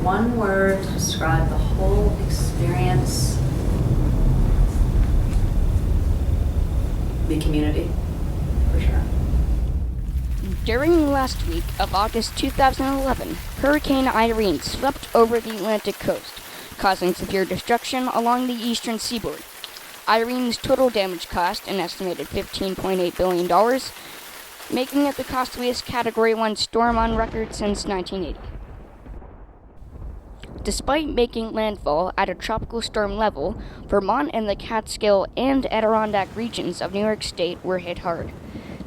one word to describe the whole experience, the community, for sure. During the last week of August 2011, Hurricane Irene swept over the Atlantic coast, causing severe destruction along the eastern seaboard. Irene's total damage cost an estimated $15.8 billion, making it the costliest Category 1 storm on record since 1980. Despite making landfall at a tropical storm level, Vermont and the Catskill and Adirondack regions of New York State were hit hard.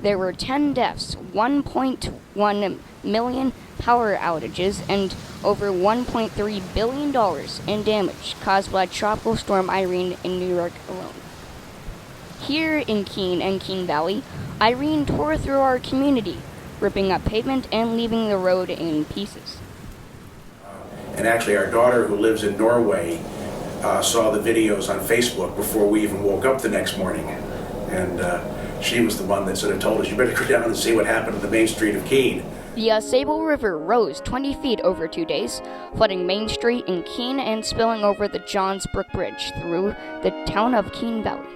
There were 10 deaths, 1.1 million power outages, and over $1.3 billion in damage caused by Tropical Storm Irene in New York alone. Here in Keene and Keene Valley, Irene tore through our community, ripping up pavement and leaving the road in pieces. And actually our daughter, who lives in Norway, saw the videos on Facebook before we even woke up the next morning. And she was the one that sort of told us, you better go down and see what happened on the main street of Keene. The Sable River rose 20 feet over 2 days, flooding Main Street in Keene and spilling over the Johns Brook Bridge through the town of Keene Valley.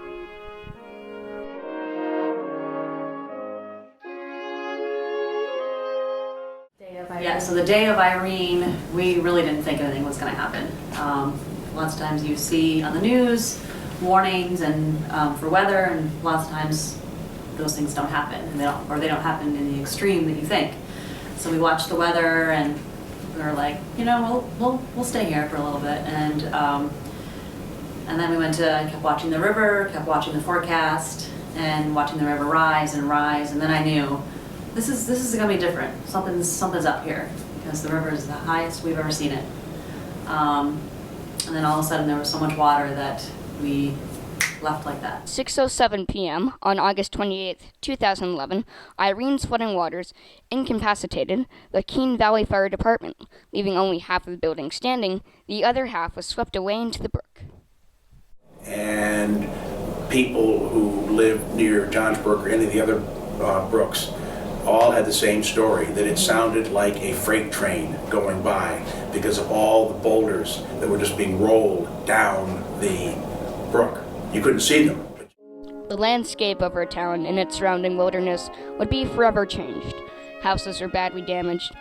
Yeah, so the day of Irene, we really didn't think anything was going to happen. Lots of times you see on the news warnings and for weather, and lots of times those things don't happen, and they don't happen in the extreme that you think. So we watched the weather, and we were like, you know, we'll stay here for a little bit, and then we kept watching the river, kept watching the forecast, and watching the river rise and rise, and then I knew this is going to be different. Something's up here, because the river is the highest we've ever seen it. And then all of a sudden there was so much water that we left like that. 6:07 p.m. on August 28, 2011, Irene's flooding waters incapacitated the Keene Valley Fire Department, leaving only half of the building standing. The other half was swept away into the brook. And people who lived near Johns Brook or any of the other brooks all had the same story, that it sounded like a freight train going by because of all the boulders that were just being rolled down the brook. You couldn't see them. The landscape of our town and its surrounding wilderness would be forever changed. Houses were badly damaged,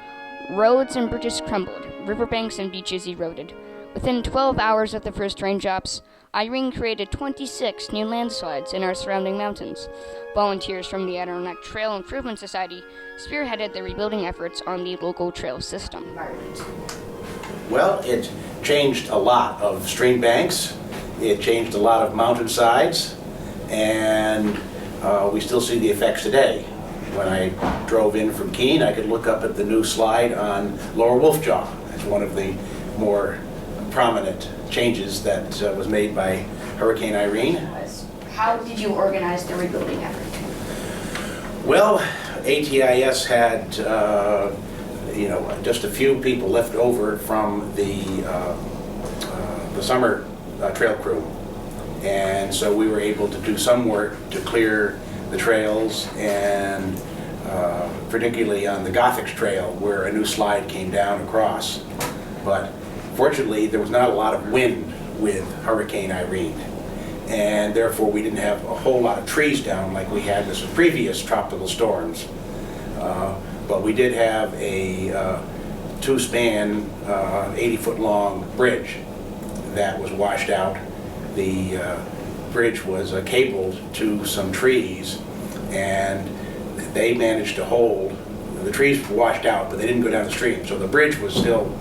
roads and bridges crumbled, riverbanks and beaches eroded. Within 12 hours of the first raindrops, Irene created 26 new landslides in our surrounding mountains. Volunteers from the Adirondack Trail Improvement Society spearheaded the rebuilding efforts on the local trail system. Well, it changed a lot of stream banks. It changed a lot of mountainsides, and we still see the effects today. When I drove in from Keene, I could look up at the new slide on Lower Wolfjaw. It's one of the more prominent changes that was made by Hurricane Irene. How did you organize the rebuilding effort? Well, ATIS had just a few people left over from the summer trail crew, and so we were able to do some work to clear the trails, and particularly on the Gothics Trail where a new slide came down across. But fortunately there was not a lot of wind with Hurricane Irene, and therefore we didn't have a whole lot of trees down like we had in some previous tropical storms. But we did have a two-span, 80-foot long bridge that was washed out. The bridge was cabled to some trees, and they managed to hold. The trees were washed out, but they didn't go down the stream, so the bridge was still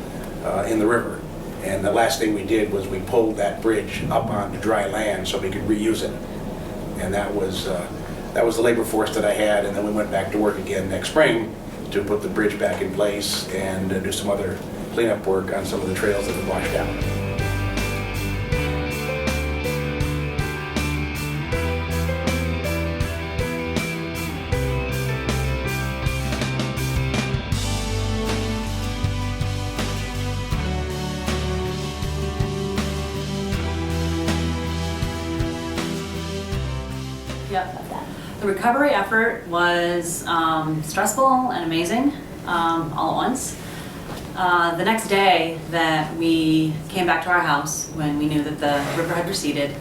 in the river. And the last thing we did was we pulled that bridge up onto dry land so we could reuse it. And that was the labor force that I had, and then we went back to work again next spring to put the bridge back in place and do some other cleanup work on some of the trails that had washed out. Yep. The recovery effort was stressful and amazing all at once. The next day that we came back to our house, when we knew that the river had receded,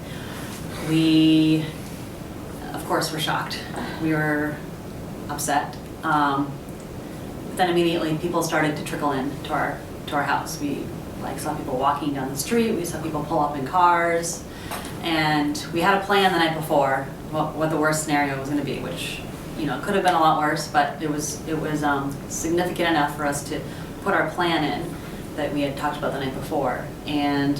we, of course, were shocked. We were upset. Then immediately people started to trickle in to our house. We saw people walking down the street. We saw people pull up in cars, and we had a plan the night before what the worst scenario was going to be, which could have been a lot worse, but it was significant enough for us to put our plan in that we had talked about the night before. And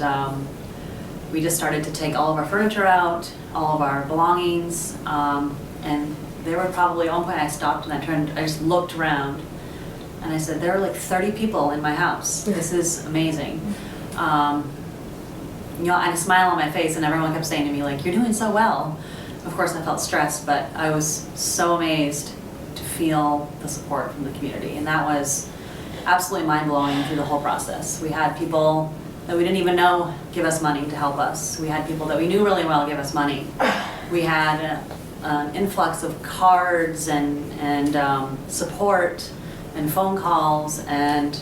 we just started to take all of our furniture out, all of our belongings, and there were probably, at one point I stopped and I just looked around, and I said, there are like 30 people in my house. This is amazing. I had a smile on my face, and everyone kept saying to me, like, you're doing so well. Of course I felt stressed, but I was so amazed to feel the support from the community, and that was absolutely mind-blowing through the whole process. We had people that we didn't even know give us money to help us. We had people that we knew really well give us money. We had an influx of cards and support and phone calls, and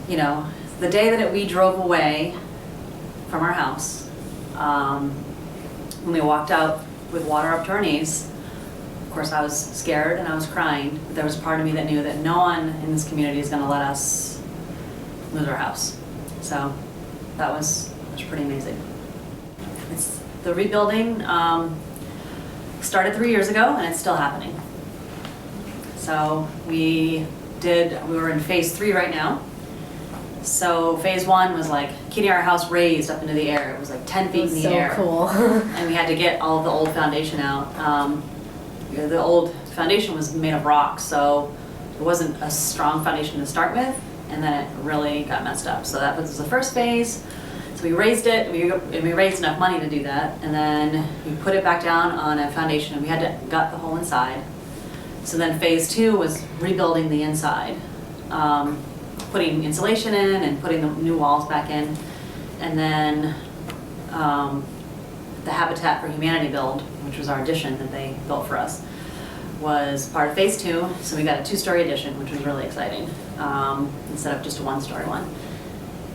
the day that we drove away from our house, when we walked out with water up to our knees, of course I was scared and I was crying, but there was a part of me that knew that no one in this community is going to let us lose our house. So that was pretty amazing. The rebuilding started 3 years ago, and it's still happening. So we were in phase 3 right now. So phase 1 was like getting our house raised up into the air. It was like 10 feet in the air. So cool. And we had to get all of the old foundation out. The old foundation was made of rocks, so it wasn't a strong foundation to start with, and then it really got messed up. So that was the first phase. So we raised it, we raised enough money to do that, and then we put it back down on a foundation, and we had to gut the whole inside. So then phase 2 was rebuilding the inside, putting insulation in and putting the new walls back in, and then the Habitat for Humanity build, which was our addition that they built for us, was part of phase 2. So we got a 2-story addition, which was really exciting, instead of just a 1-story one.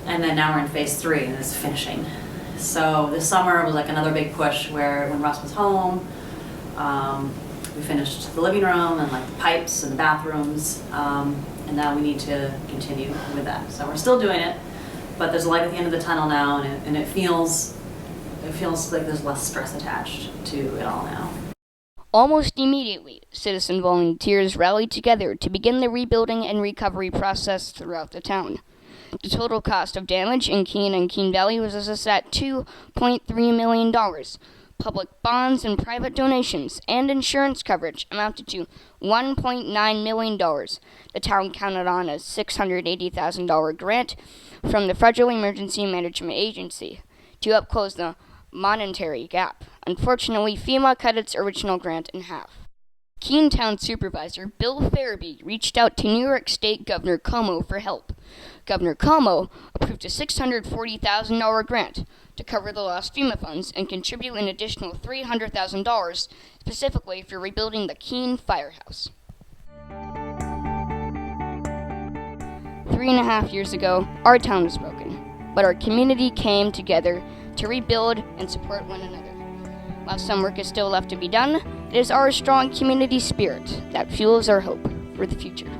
And then now we're in phase 3, and it's finishing. So this summer was like another big push where when Russ was home, we finished the living room and like the pipes and the bathrooms, and now we need to continue with that. So we're still doing it, but there's a light at the end of the tunnel now, and it feels like there's less stress attached to it all now. Almost immediately, citizen volunteers rallied together to begin the rebuilding and recovery process throughout the town. The total cost of damage in Keene and Keene Valley was assessed at $2.3 million. Public bonds and private donations and insurance coverage amounted to $1.9 million. The town counted on a $680,000 grant from the Federal Emergency Management Agency to help close the monetary gap. Unfortunately, FEMA cut its original grant in half. Keene Town Supervisor Bill Farabee reached out to New York State Governor Cuomo for help. Governor Cuomo approved a $640,000 grant to cover the lost FEMA funds and contribute an additional $300,000 specifically for rebuilding the Keene Firehouse. 3.5 years ago, our town was broken, but our community came together to rebuild and support one another. While some work is still left to be done, it is our strong community spirit that fuels our hope for the future.